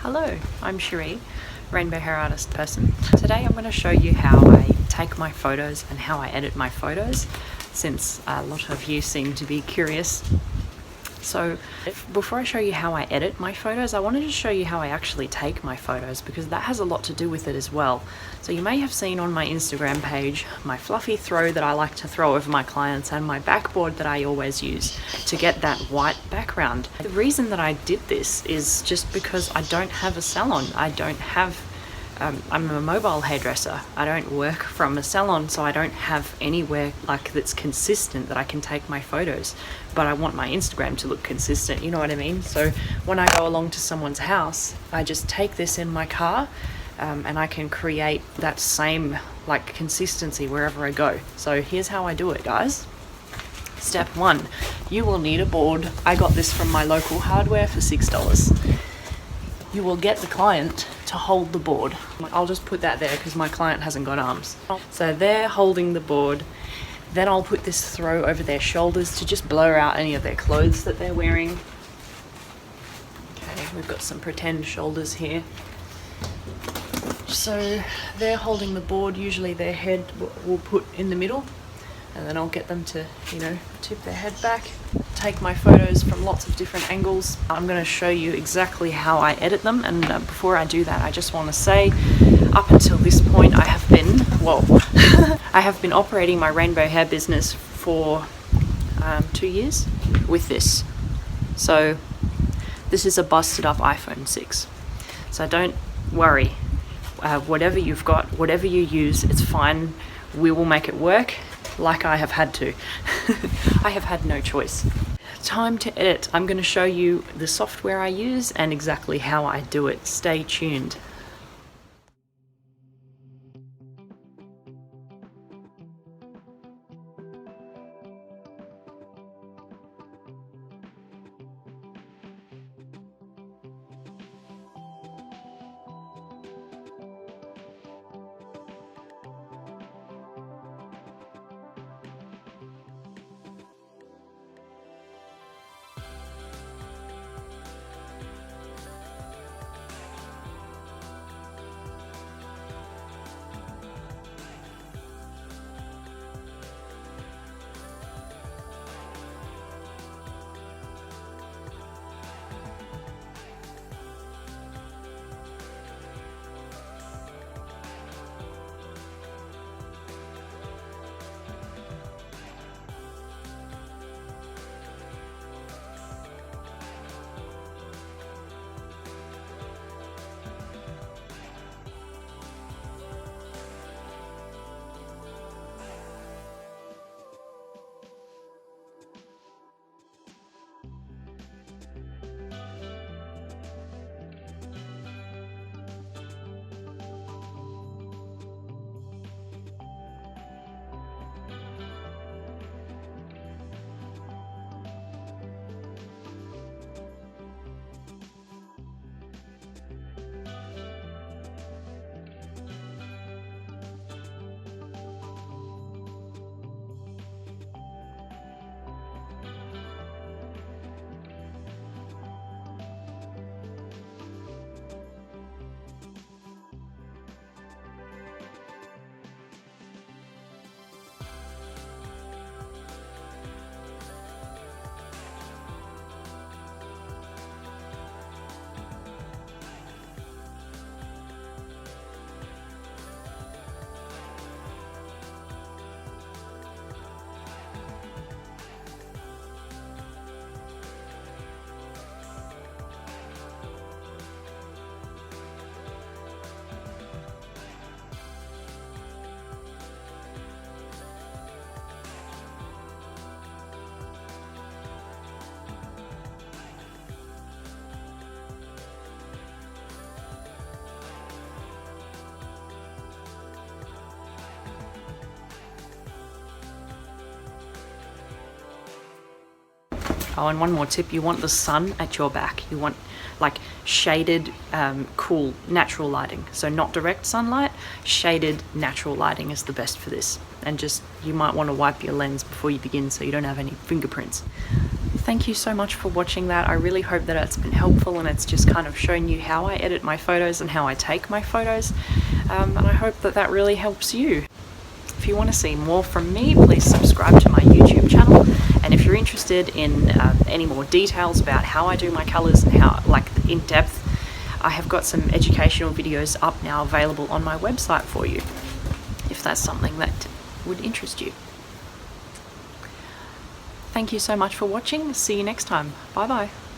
Hello, I'm Cherie, rainbow hair artist person. Today I'm going to show you how I take my photos and how I edit my photos, since a lot of you seem to be curious. So before I show you how I edit my photos, I wanted to show you how I actually take my photos, because that has a lot to do with it as well. So you may have seen on my Instagram page my fluffy throw that I like to throw over my clients and my backboard that I always use to get that white background. The reason that I did this is just because I don't have a salon. I'm a mobile hairdresser. I don't work from a salon, so I don't have anywhere that's consistent that I can take my photos. But I want my Instagram to look consistent, you know what I mean? So when I go along to someone's house, I just take this in my car, and I can create that same consistency wherever I go. So here's how I do it, guys. Step 1, you will need a board. I got this from my local hardware for $6. You will get the client to hold the board. I'll just put that there because my client hasn't got arms. So they're holding the board. Then I'll put this throw over their shoulders to just blur out any of their clothes that they're wearing. Okay, we've got some pretend shoulders here. So they're holding the board. Usually their head we'll put in the middle, and then I'll get them to, tip their head back. Take my photos from lots of different angles. I'm going to show you exactly how I edit them, and before I do that, I just want to say, up until this point, I have been, I have been operating my rainbow hair business for 2 years with this. So this is a busted up iPhone 6. So don't worry, whatever you've got, whatever you use, it's fine. We will make it work. Like I have had to. I have had no choice. Time to edit. I'm going to show you the software I use and exactly how I do it. Stay tuned. Oh, and one more tip, you want the sun at your back. You want shaded, cool, natural lighting. So not direct sunlight, shaded, natural lighting is the best for this. And just, you might want to wipe your lens before you begin so you don't have any fingerprints. thank you so much for watching that. I really hope that it's been helpful and it's just kind of shown you how I edit my photos and how I take my photos. And I hope that that really helps you. If you want to see more from me, please subscribe to my YouTube channel. And if you're interested in any more details about how I do my colors and how, like, in depth, I have got some educational videos up now available on my website for you, if that's something that would interest you. Thank you so much for watching. See you next time. Bye bye.